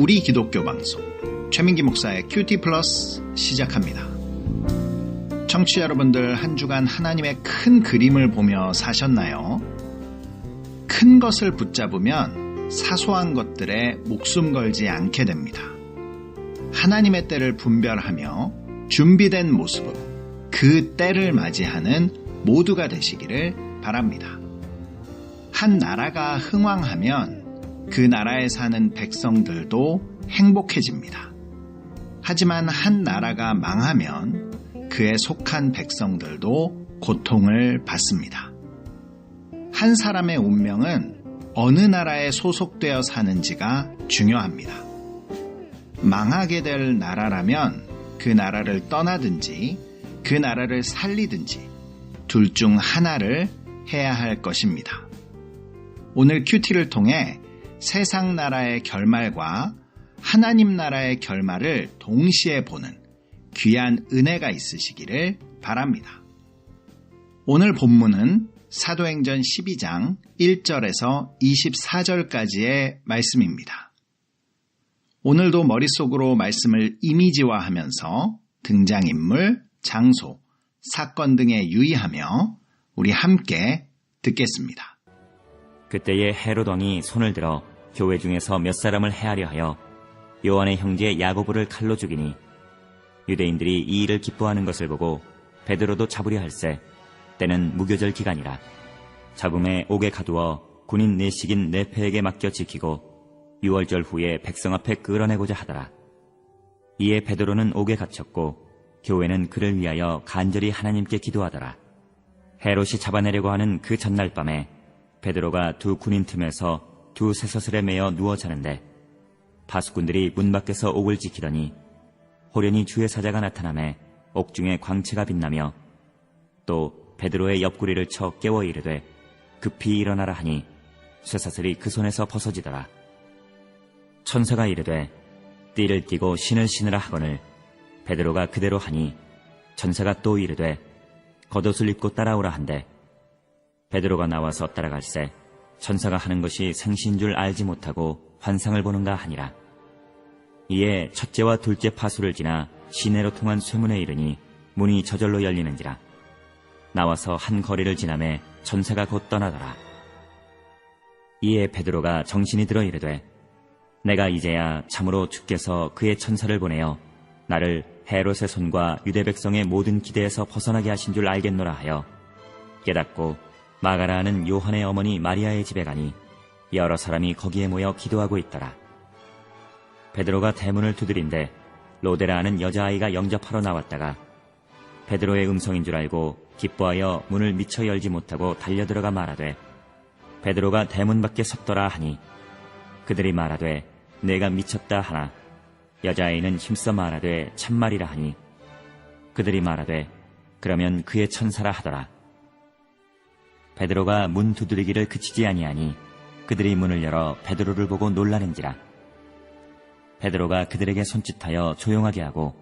우리 기독교 방송 최민기 목사의 큐티 플러스 시작합니다. 청취자 여러분들 한 주간 하나님의 큰 그림을 보며 사셨나요? 큰 것을 붙잡으면 사소한 것들에 목숨 걸지 않게 됩니다. 하나님의 때를 분별하며 준비된 모습으로 그 때를 맞이하는 모두가 되시기를 바랍니다. 한 나라가 흥왕하면 그 나라에 사는 백성들도 행복해집니다. 하지만 한 나라가 망하면 그에 속한 백성들도 고통을 받습니다. 한 사람의 운명은 어느 나라에 소속되어 사는지가 중요합니다. 망하게 될 나라라면 그 나라를 떠나든지 그 나라를 살리든지 둘 중 하나를 해야 할 것입니다. 오늘 큐티를 통해 세상 나라의 결말과 하나님 나라의 결말을 동시에 보는 귀한 은혜가 있으시기를 바랍니다. 오늘 본문은 사도행전 12장 1절에서 24절까지의 말씀입니다. 오늘도 머릿속으로 말씀을 이미지화하면서 등장인물, 장소, 사건 등에 유의하며 우리 함께 듣겠습니다. 그때에 헤롯 왕이 손을 들어 교회 중에서 몇 사람을 해하려 하여 요한의 형제 야고보를 칼로 죽이니 유대인들이 이 일을 기뻐하는 것을 보고 베드로도 잡으려 할세 때는 무교절 기간이라 잡음에 옥에 가두어 군인 내식인 네페에게 맡겨 지키고 6월절 후에 백성 앞에 끌어내고자 하더라. 이에 베드로는 옥에 갇혔고 교회는 그를 위하여 간절히 하나님께 기도하더라. 헤롯이 잡아내려고 하는 그 전날 밤에 베드로가 두 군인 틈에서 두 쇠사슬에 매어 누워 자는데 파수꾼들이 문 밖에서 옥을 지키더니 호련히 주의 사자가 나타나매 옥중에 광채가 빛나며 또 베드로의 옆구리를 쳐 깨워 이르되 급히 일어나라 하니 쇠사슬이 그 손에서 벗어지더라. 천사가 이르되 띠를 띠고 신을 신으라 하거늘 베드로가 그대로 하니 천사가 또 이르되 겉옷을 입고 따라오라 한대 베드로가 나와서 따라갈새 천사가 하는 것이 생시인 줄 알지 못하고 환상을 보는가 하니라. 이에 첫째와 둘째 파수를 지나 시내로 통한 쇠문에 이르니 문이 저절로 열리는지라. 나와서 한 거리를 지나매 천사가 곧 떠나더라. 이에 베드로가 정신이 들어 이르되 내가 이제야 참으로 주께서 그의 천사를 보내어 나를 헤롯의 손과 유대 백성의 모든 기대에서 벗어나게 하신 줄 알겠노라 하여 깨닫고 마가라 하는 요한의 어머니 마리아의 집에 가니 여러 사람이 거기에 모여 기도하고 있더라. 베드로가 대문을 두드린데 로데라 하는 여자아이가 영접하러 나왔다가 베드로의 음성인 줄 알고 기뻐하여 문을 미처 열지 못하고 달려들어가 말하되 베드로가 대문 밖에 섰더라 하니 그들이 말하되 내가 미쳤다 하나 여자아이는 힘써 말하되 참말이라 하니 그들이 말하되 그러면 그의 천사라 하더라. 베드로가 문 두드리기를 그치지 아니하니 그들이 문을 열어 베드로를 보고 놀라는지라. 베드로가 그들에게 손짓하여 조용하게 하고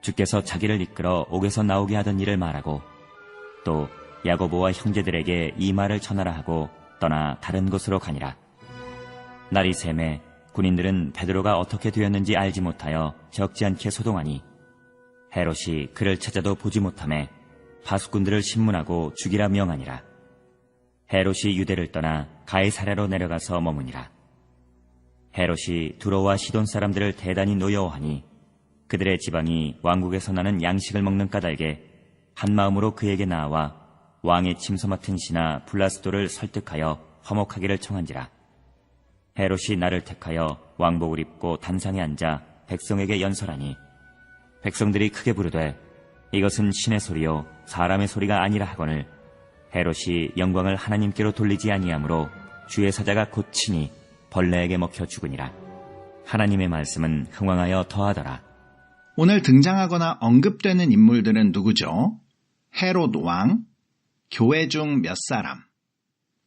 주께서 자기를 이끌어 옥에서 나오게 하던 일을 말하고 또 야고보와 형제들에게 이 말을 전하라 하고 떠나 다른 곳으로 가니라. 날이 새매 군인들은 베드로가 어떻게 되었는지 알지 못하여 적지 않게 소동하니 헤롯이 그를 찾아도 보지 못하매 파수꾼들을 신문하고 죽이라 명하니라. 헤롯이 유대를 떠나 가이사랴로 내려가서 머무니라. 헤롯이 두로와 시돈 사람들을 대단히 노여워하니 그들의 지방이 왕국에서 나는 양식을 먹는 까닭에 한 마음으로 그에게 나와 왕의 침소 맡은 신하 블라스도를 설득하여 화목하기를 청한지라. 헤롯이 나를 택하여 왕복을 입고 단상에 앉아 백성에게 연설하니 백성들이 크게 부르되 이것은 신의 소리요 사람의 소리가 아니라 하거늘 헤롯이 영광을 하나님께로 돌리지 아니하므로 주의 사자가 곧 치니 벌레에게 먹혀 죽으니라. 하나님의 말씀은 흥왕하여 더하더라. 오늘 등장하거나 언급되는 인물들은 누구죠? 헤롯 왕, 교회 중 몇 사람,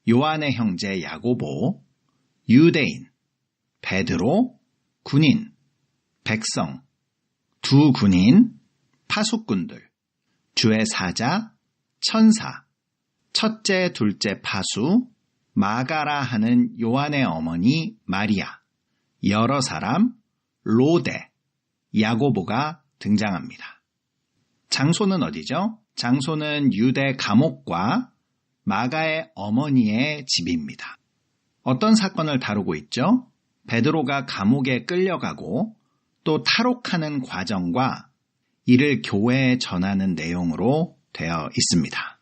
요한의 형제 야고보, 유대인, 베드로, 군인, 백성, 두 군인, 파수꾼들, 주의 사자, 천사, 첫째, 둘째 파수, 마가라 하는 요한의 어머니 마리아, 여러 사람, 로데, 야고보가 등장합니다. 장소는 어디죠? 장소는 유대 감옥과 마가의 어머니의 집입니다. 어떤 사건을 다루고 있죠? 베드로가 감옥에 끌려가고 또 탈옥하는 과정과 이를 교회에 전하는 내용으로 되어 있습니다.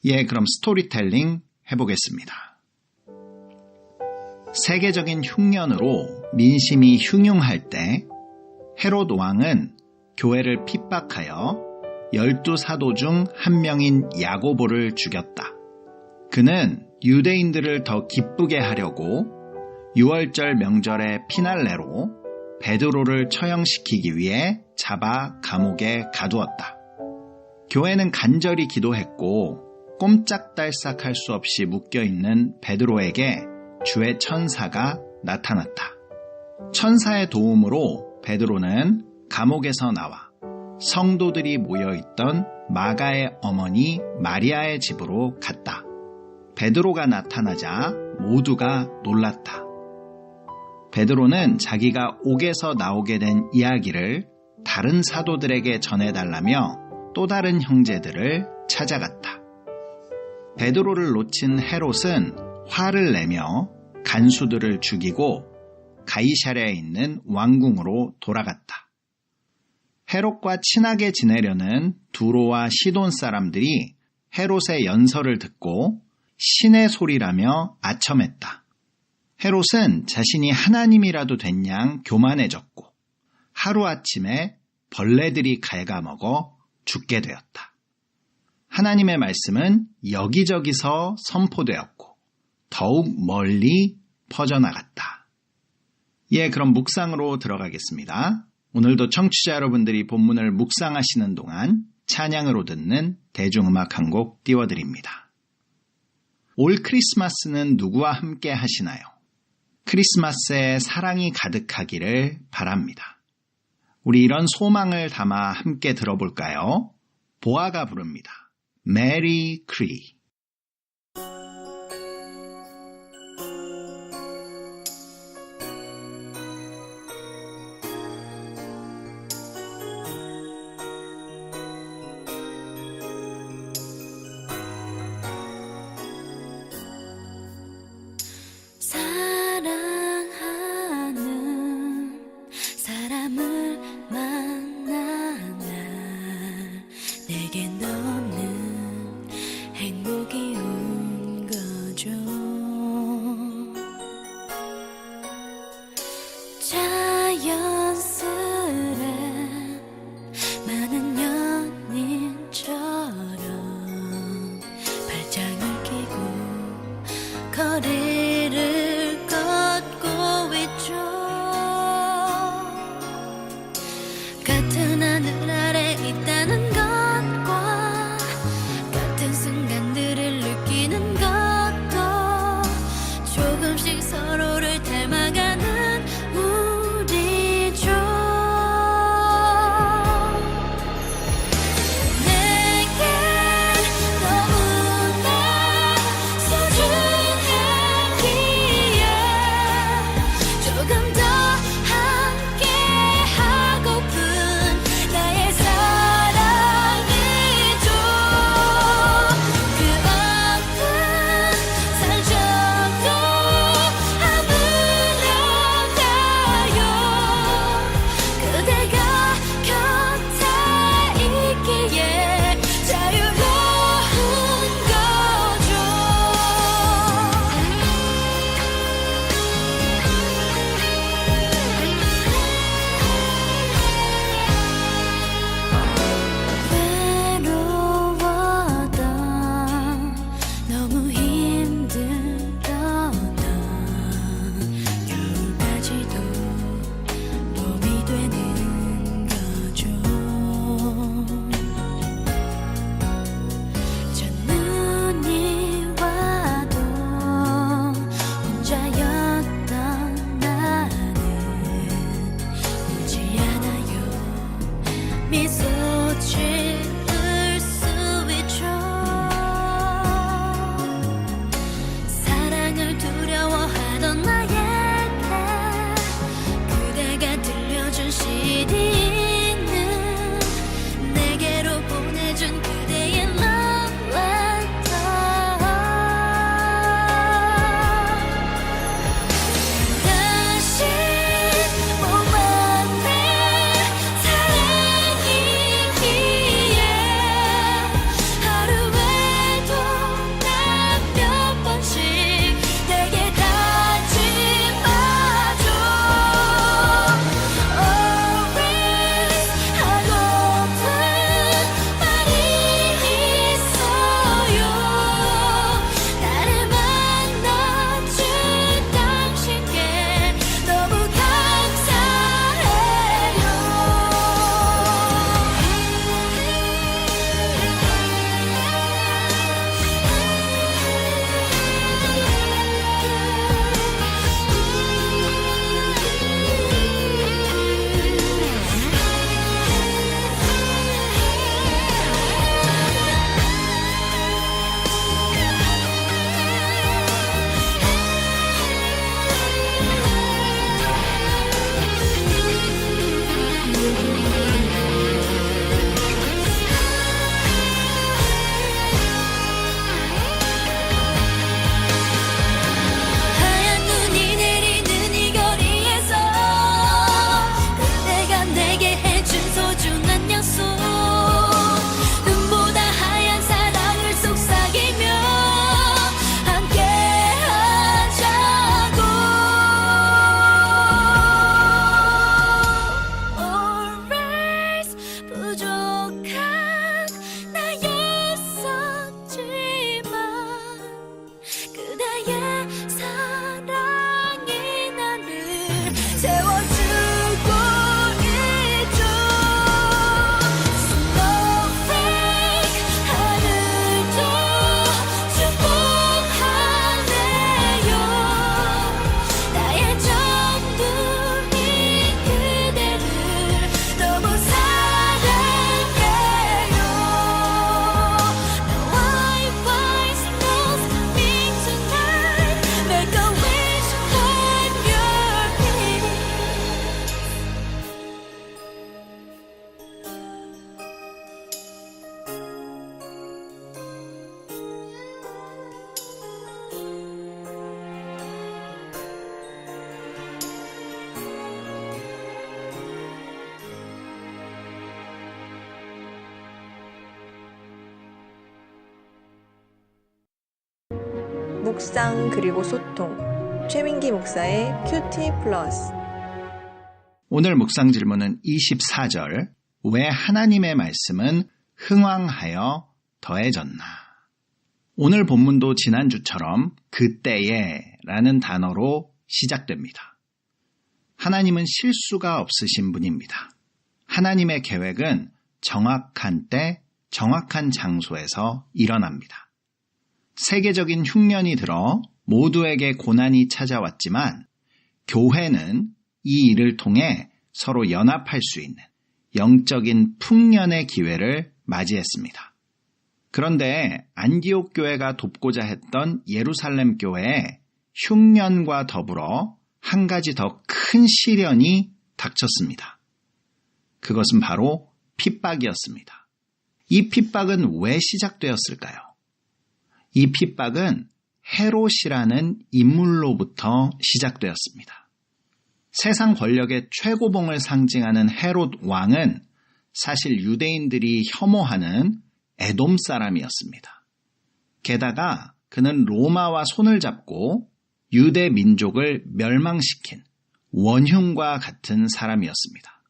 예, 그럼 스토리텔링 해보겠습니다. 세계적인 흉년으로 민심이 흉흉할 때 헤롯 왕은 교회를 핍박하여 12사도 중 한 명인 야고보를 죽였다. 그는 유대인들을 더 기쁘게 하려고 6월절 명절의 피날레로 베드로를 처형시키기 위해 잡아 감옥에 가두었다. 교회는 간절히 기도했고 꼼짝달싹 할 수 없이 묶여있는 베드로에게 주의 천사가 나타났다. 천사의 도움으로 베드로는 감옥에서 나와 성도들이 모여있던 마가의 어머니 마리아의 집으로 갔다. 베드로가 나타나자 모두가 놀랐다. 베드로는 자기가 옥에서 나오게 된 이야기를 다른 사도들에게 전해달라며 또 다른 형제들을 찾아갔다. 베드로를 놓친 헤롯은 화를 내며 간수들을 죽이고 가이사랴에 있는 왕궁으로 돌아갔다. 헤롯과 친하게 지내려는 두로와 시돈 사람들이 헤롯의 연설을 듣고 신의 소리라며 아첨했다. 헤롯은 자신이 하나님이라도 된 양 교만해졌고 하루아침에 벌레들이 갉아먹어 죽게 되었다. 하나님의 말씀은 여기저기서 선포되었고 더욱 멀리 퍼져나갔다. 예, 그럼 묵상으로 들어가겠습니다. 오늘도 청취자 여러분들이 본문을 묵상하시는 동안 찬양으로 듣는 대중음악 한 곡 띄워드립니다. 올 크리스마스는 누구와 함께 하시나요? 크리스마스에 사랑이 가득하기를 바랍니다. 우리 이런 소망을 담아 함께 들어볼까요? 보아가 부릅니다. 메리 크리. 사랑하는 사람을 만나면 내게 너는 행복이 온 거죠. 자연스레 많은 연인처럼 발장을 끼고 거리를 걷고 있죠. 같은 하늘 아래 있다는 것과 같은 순간들을 느끼는 것도 조금씩 서로를 닮아가는 우리죠. 내게 너무나 소중하기에 조금 더 함께 하고픈 나의 CD는 내게로 보내준 그대의 love letter. 다시 못 만날 사랑이기에 하루에도 난 몇 번씩 내게 다짐하죠. Always 하고픈 말이 있어요. 나를 만나준 당신께 너무 하얀 눈이 내리는 이 거리에서 그대가 내게 해준 소중한 약속, 눈보다 하얀 사랑을 속삭이며 함께 하자고. Always 부족한 나였었지만 그대의 사랑이 나를 세워주고 있죠. Snowflake 하늘도 축복하네요. 나의 전부인 그대를 너무 사랑해요. Now I find snows coming tonight. Make a wish upon your peace. 묵상 그리고 소통. 최민기 목사의 큐티 플러스. 오늘 묵상 질문은 24절. 왜 하나님의 말씀은 흥왕하여 더해졌나? 오늘 본문도 지난주처럼 그때에 라는 단어로 시작됩니다. 하나님은 실수가 없으신 분입니다. 하나님의 계획은 정확한 때, 정확한 장소에서 일어납니다. 세계적인 흉년이 들어 모두에게 고난이 찾아왔지만 교회는 이 일을 통해 서로 연합할 수 있는 영적인 풍년의 기회를 맞이했습니다. 그런데 안디옥 교회가 돕고자 했던 예루살렘 교회에 흉년과 더불어 한 가지 더 큰 시련이 닥쳤습니다. 그것은 바로 핍박이었습니다. 이 핍박은 왜 시작되었을까요? 이 핍박은 헤롯이라는 인물로부터 시작되었습니다. 세상 권력의 최고봉을 상징하는 헤롯 왕은 사실 유대인들이 혐오하는 에돔 사람이었습니다. 게다가 그는 로마와 손을 잡고 유대 민족을 멸망시킨 원흉과 같은 사람이었습니다.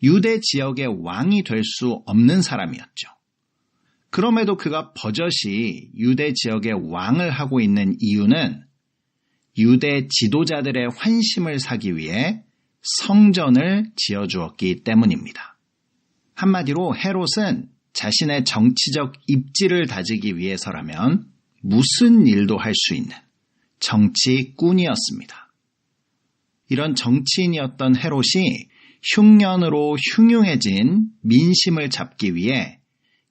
유대 지역의 왕이 될 수 없는 사람이었죠. 그럼에도 그가 버젓이 유대 지역의 왕을 하고 있는 이유는 유대 지도자들의 환심을 사기 위해 성전을 지어주었기 때문입니다. 한마디로 헤롯은 자신의 정치적 입지를 다지기 위해서라면 무슨 일도 할 수 있는 정치꾼이었습니다. 이런 정치인이었던 헤롯이 흉년으로 흉흉해진 민심을 잡기 위해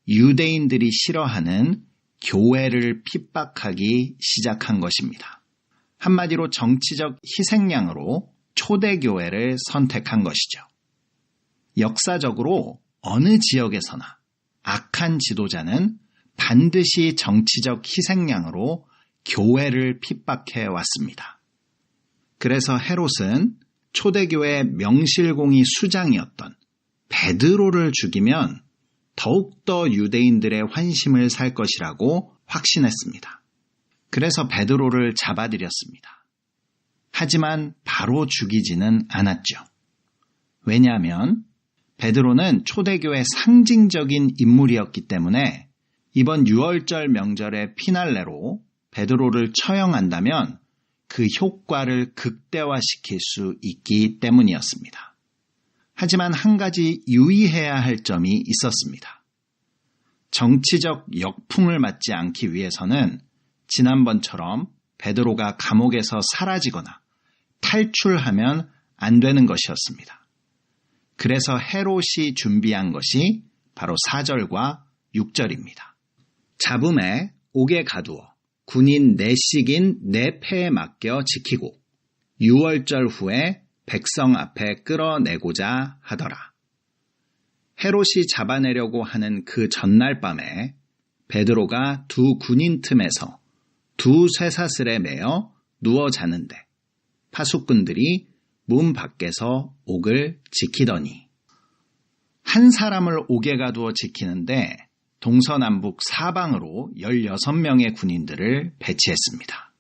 유대인들이 싫어하는 교회를 핍박하기 시작한 것입니다. 한마디로 정치적 희생양으로 초대교회를 선택한 것이죠. 역사적으로 어느 지역에서나 악한 지도자는 반드시 정치적 희생양으로 교회를 핍박해 왔습니다. 그래서 헤롯은 초대교회 명실공히 수장이었던 베드로를 죽이면 더욱더 유대인들의 환심을 살 것이라고 확신했습니다. 그래서 베드로를 잡아들였습니다. 하지만 바로 죽이지는 않았죠. 왜냐하면 베드로는 초대교회 상징적인 인물이었기 때문에 이번 유월절 명절의 피날레로 베드로를 처형한다면 그 효과를 극대화시킬 수 있기 때문이었습니다. 하지만 한 가지 유의해야 할 점이 있었습니다. 정치적 역풍을 맞지 않기 위해서는 지난번처럼 베드로가 감옥에서 사라지거나 탈출하면 안 되는 것이었습니다. 그래서 헤롯이 준비한 것이 바로 4절과 6절입니다. 잡음에 옥에 가두어 군인 4씩인 4패에 맡겨 지키고 유월절 후에 백성 앞에 끌어내고자 하더라. 헤롯이 잡아내려고 하는 그 전날 밤에 베드로가 두 군인 틈에서 두 쇠사슬에 매어 누워 자는데 파수꾼들이 문 밖에서 옥을 지키더니, 한 사람을 옥에 가두어 지키는데 동서남북 사방으로 16명의 군인들을 배치했습니다.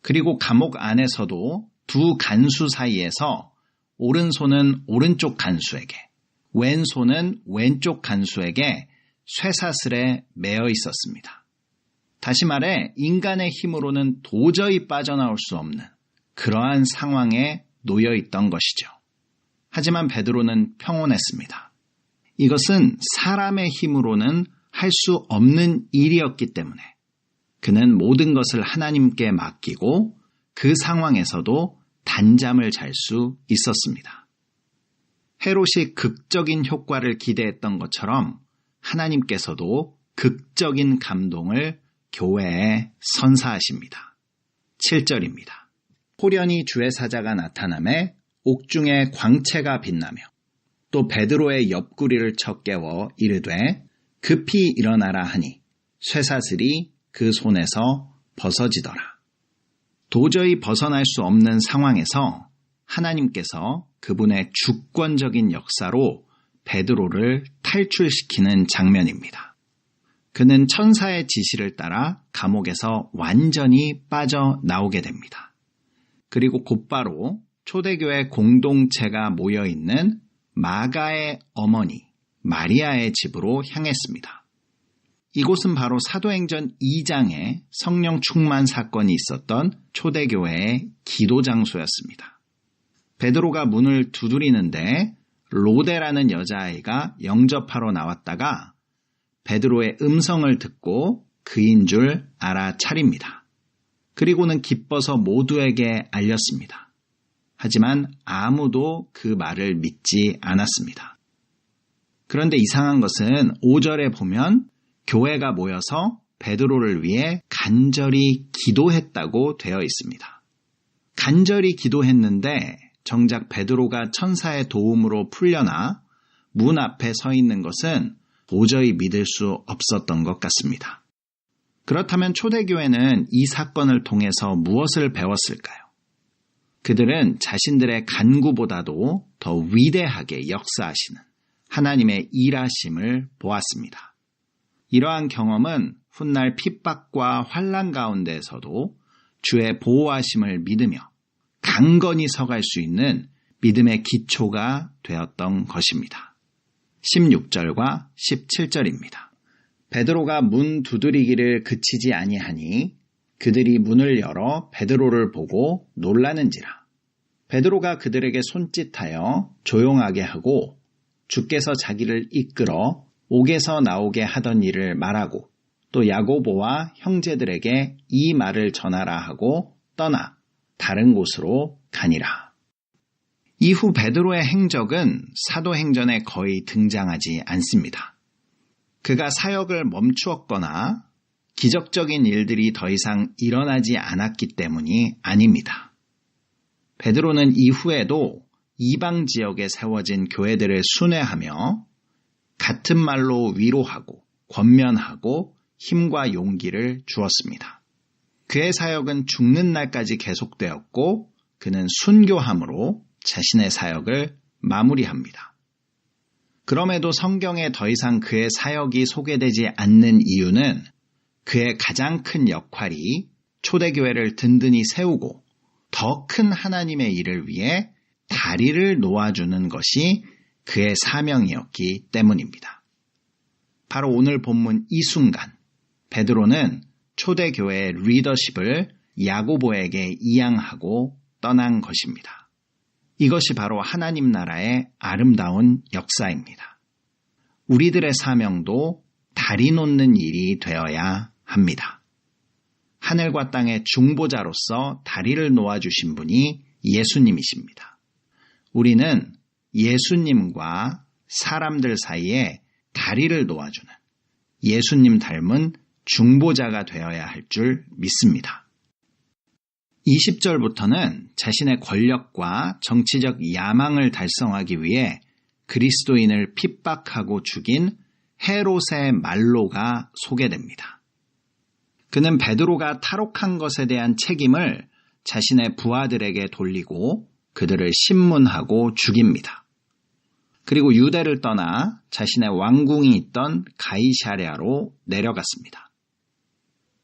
그리고 감옥 안에서도 두 간수 사이에서 오른손은 오른쪽 간수에게, 왼손은 왼쪽 간수에게 쇠사슬에 매어 있었습니다. 다시 말해 인간의 힘으로는 도저히 빠져나올 수 없는 그러한 상황에 놓여 있던 것이죠. 하지만 베드로는 평온했습니다. 이것은 사람의 힘으로는 할 수 없는 일이었기 때문에 그는 모든 것을 하나님께 맡기고 그 상황에서도 단잠을 잘 수 있었습니다. 헤롯이 극적인 효과를 기대했던 것처럼 하나님께서도 극적인 감동을 교회에 선사하십니다. 7절입니다. 호련히 주의 사자가 나타나매 옥중에 광채가 빛나며 또 베드로의 옆구리를 쳐 깨워 이르되 급히 일어나라 하니 쇠사슬이 그 손에서 벗어지더라. 도저히 벗어날 수 없는 상황에서 하나님께서 그분의 주권적인 역사로 베드로를 탈출시키는 장면입니다. 그는 천사의 지시를 따라 감옥에서 완전히 빠져나오게 됩니다. 그리고 곧바로 초대교회 공동체가 모여있는 마가의 어머니 마리아의 집으로 향했습니다. 이곳은 바로 사도행전 2장에 성령 충만 사건이 있었던 초대교회의 기도 장소였습니다. 베드로가 문을 두드리는데 로데라는 여자아이가 영접하러 나왔다가 베드로의 음성을 듣고 그인 줄 알아차립니다. 그리고는 기뻐서 모두에게 알렸습니다. 하지만 아무도 그 말을 믿지 않았습니다. 그런데 이상한 것은 5절에 보면 교회가 모여서 베드로를 위해 간절히 기도했다고 되어 있습니다. 간절히 기도했는데 정작 베드로가 천사의 도움으로 풀려나 문 앞에 서 있는 것은 도저히 믿을 수 없었던 것 같습니다. 그렇다면 초대교회는 이 사건을 통해서 무엇을 배웠을까요? 그들은 자신들의 간구보다도 더 위대하게 역사하시는 하나님의 일하심을 보았습니다. 이러한 경험은 훗날 핍박과 환난 가운데에서도 주의 보호하심을 믿으며 강건히 서갈 수 있는 믿음의 기초가 되었던 것입니다. 16절과 17절입니다. 베드로가 문 두드리기를 그치지 아니하니 그들이 문을 열어 베드로를 보고 놀라는지라. 베드로가 그들에게 손짓하여 조용하게 하고 주께서 자기를 이끌어 옥에서 나오게 하던 일을 말하고 또 야고보와 형제들에게 이 말을 전하라 하고 떠나 다른 곳으로 가니라. 이후 베드로의 행적은 사도행전에 거의 등장하지 않습니다. 그가 사역을 멈추었거나 기적적인 일들이 더 이상 일어나지 않았기 때문이 아닙니다. 베드로는 이후에도 이방 지역에 세워진 교회들을 순회하며 같은 말로 위로하고 권면하고 힘과 용기를 주었습니다. 그의 사역은 죽는 날까지 계속되었고 그는 순교함으로 자신의 사역을 마무리합니다. 그럼에도 성경에 더 이상 그의 사역이 소개되지 않는 이유는 그의 가장 큰 역할이 초대교회를 든든히 세우고 더 큰 하나님의 일을 위해 다리를 놓아주는 것이 그의 사명이었기 때문입니다. 바로 오늘 본문 이 순간 베드로는 초대교회의 리더십을 야고보에게 이양하고 떠난 것입니다. 이것이 바로 하나님 나라의 아름다운 역사입니다. 우리들의 사명도 다리 놓는 일이 되어야 합니다. 하늘과 땅의 중보자로서 다리를 놓아주신 분이 예수님이십니다. 우리는 예수님과 사람들 사이에 다리를 놓아주는 예수님 닮은 중보자가 되어야 할 줄 믿습니다. 20절부터는 자신의 권력과 정치적 야망을 달성하기 위해 그리스도인을 핍박하고 죽인 헤롯의 말로가 소개됩니다. 그는 베드로가 탈옥한 것에 대한 책임을 자신의 부하들에게 돌리고 그들을 신문하고 죽입니다. 그리고 유대를 떠나 자신의 왕궁이 있던 가이사랴로 내려갔습니다.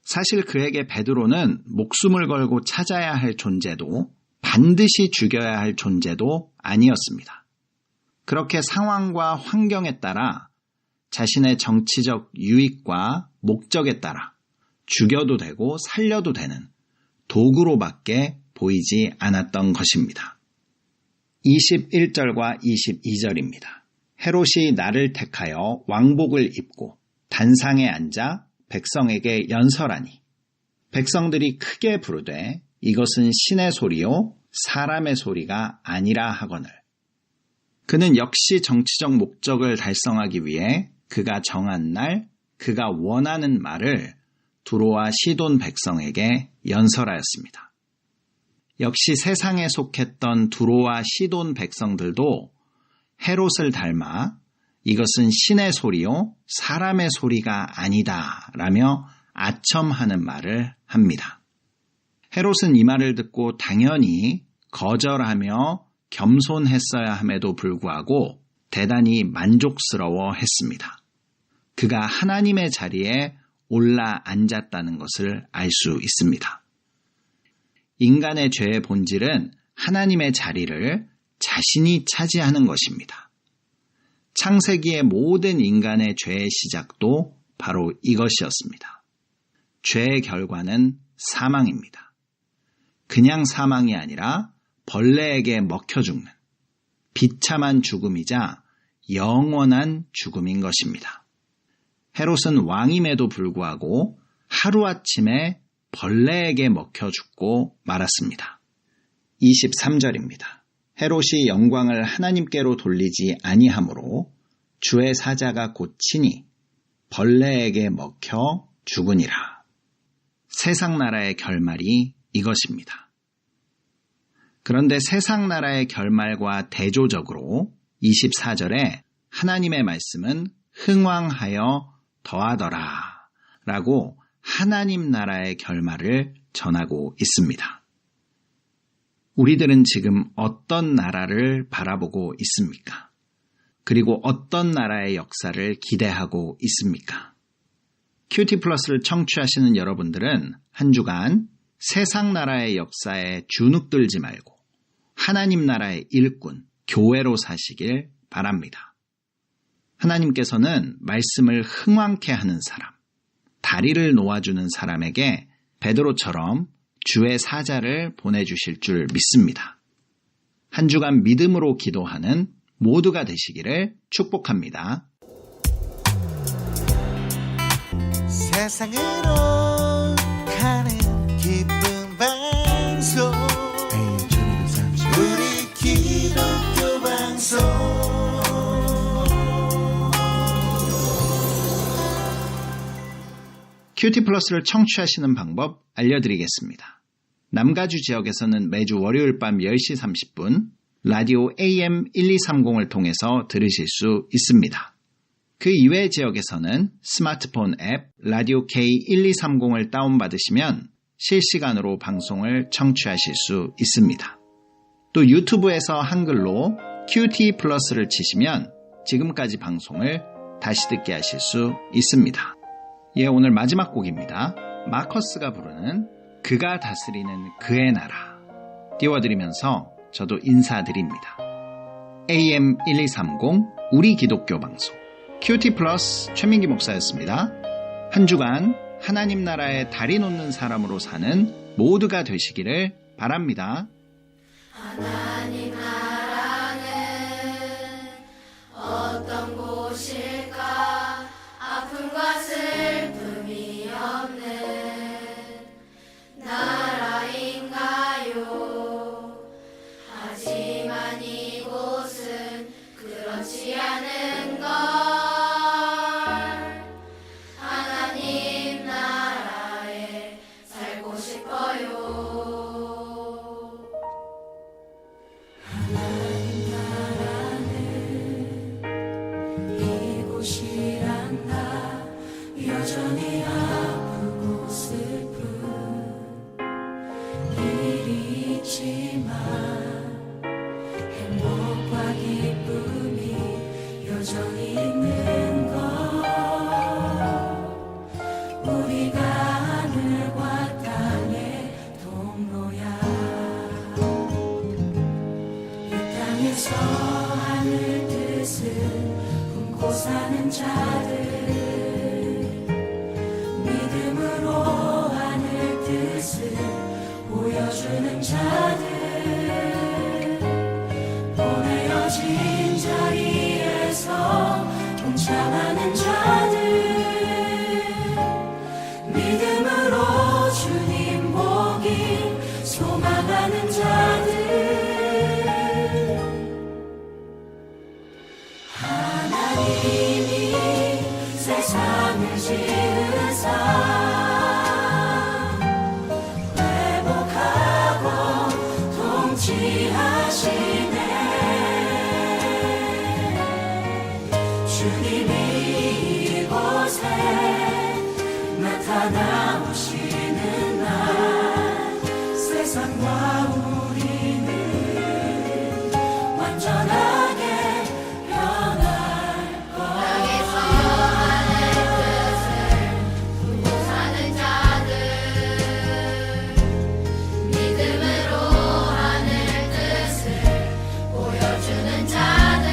사실 그에게 베드로는 목숨을 걸고 찾아야 할 존재도 반드시 죽여야 할 존재도 아니었습니다. 그렇게 상황과 환경에 따라 자신의 정치적 유익과 목적에 따라 죽여도 되고 살려도 되는 도구로밖에 보이지 않았던 것입니다. 21절과 22절입니다. 헤롯이 나를 택하여 왕복을 입고 단상에 앉아 백성에게 연설하니 백성들이 크게 부르되 이것은 신의 소리요 사람의 소리가 아니라 하거늘. 그는 역시 정치적 목적을 달성하기 위해 그가 정한 날 그가 원하는 말을 두로와 시돈 백성에게 연설하였습니다. 역시 세상에 속했던 두로와 시돈 백성들도 헤롯을 닮아 이것은 신의 소리요 사람의 소리가 아니다 라며 아첨하는 말을 합니다. 헤롯은 이 말을 듣고 당연히 거절하며 겸손했어야 함에도 불구하고 대단히 만족스러워 했습니다. 그가 하나님의 자리에 올라 앉았다는 것을 알 수 있습니다. 인간의 죄의 본질은 하나님의 자리를 자신이 차지하는 것입니다. 창세기의 모든 인간의 죄의 시작도 바로 이것이었습니다. 죄의 결과는 사망입니다. 그냥 사망이 아니라 벌레에게 먹혀 죽는 비참한 죽음이자 영원한 죽음인 것입니다. 헤롯은 왕임에도 불구하고 하루아침에 벌레에게 먹혀 죽고 말았습니다. 23절입니다. 헤롯이 영광을 하나님께로 돌리지 아니하므로 주의 사자가 고치니 벌레에게 먹혀 죽으니라. 세상 나라의 결말이 이것입니다. 그런데 세상 나라의 결말과 대조적으로 24절에 하나님의 말씀은 흥왕하여 더하더라 라고 하나님 나라의 결말을 전하고 있습니다. 우리들은 지금 어떤 나라를 바라보고 있습니까? 그리고 어떤 나라의 역사를 기대하고 있습니까? 큐티 플러스를 청취하시는 여러분들은 한 주간 세상 나라의 역사에 주눅들지 말고 하나님 나라의 일꾼, 교회로 사시길 바랍니다. 하나님께서는 말씀을 흥왕케 하는 사람, 다리를 놓아주는 사람에게 베드로처럼 주의 사자를 보내주실 줄 믿습니다. 한 주간 믿음으로 기도하는 모두가 되시기를 축복합니다. 세상으로 가는 기쁜 방송 우리 기독교 방송 큐티 플러스를 청취하시는 방법 알려드리겠습니다. 남가주 지역에서는 매주 월요일 밤 10시 30분, 라디오 AM 1230을 통해서 들으실 수 있습니다. 그 이외 지역에서는 스마트폰 앱 라디오 K1230을 다운받으시면 실시간으로 방송을 청취하실 수 있습니다. 또 유튜브에서 한글로 QT 플러스를 치시면 지금까지 방송을 다시 듣게 하실 수 있습니다. 예, 오늘 마지막 곡입니다. 마커스가 부르는 그가 다스리는 그의 나라 띄워드리면서 저도 인사드립니다. AM 1230 우리 기독교 방송 QT 플러스 최민기 목사였습니다. 한 주간 하나님 나라의 다리 놓는 사람으로 사는 모두가 되시기를 바랍니다. 하나님 나라는 어떤 곳일까? 아픔과 슬픔이 없는 나라인가요? 하지만 이곳은 그렇지 않은 걸. 하나님 나라에 살고 싶어요. 하나님 나라는 이곳이란다. 여전히 아프고 슬픈 일이 있지만 행복과 기쁨이 여전히 있는 것. 우리가 하늘과 땅의 동로야. 이 땅에서 하늘 뜻을 품고 사는 자들, 믿음으로 하늘 뜻을 보여주는 자들, 보내어진 자리에서 동참하는 자들, 믿음으로 주님 보길 소망하는 자들. 하나님이 세상을 지으사 회복하고 통치하시네. 주님이 이곳에 나타나오시는 날 세상과 우리는 완전하게 변할 것. 땅에서 하늘 뜻을 품고 사는 자들, 믿음으로 하늘 뜻을 보여주는 자들,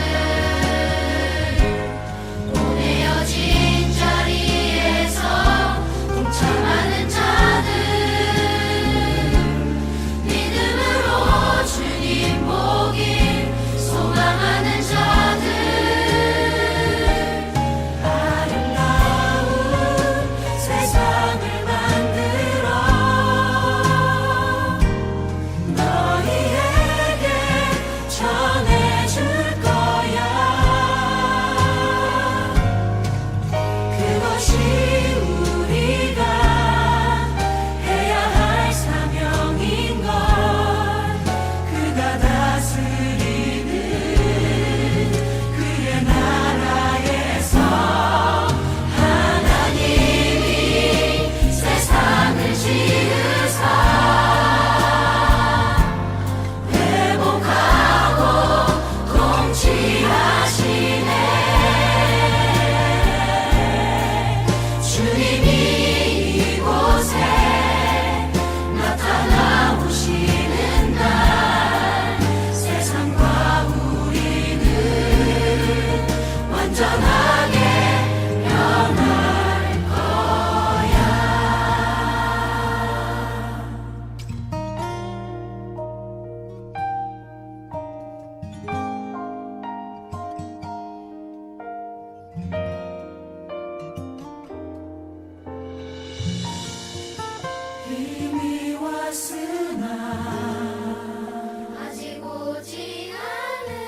보내어진 자리에서 동참하는 자들, 믿음으로 주님 보길 소망하는 자들, 아름다운 세상을 만들어 너희에게 전해줄 거야. 그것이 우리가 해야 할 사명인 걸. 그가 다스리는 그의 나라에서 하나님이 세상을 지으사 회복하고 통치하시네. 주님이 이곳에 나타나오시는 날 세상과 우리는 완전하게 변할 거야. 힘이 왔으나 아직 오지 않은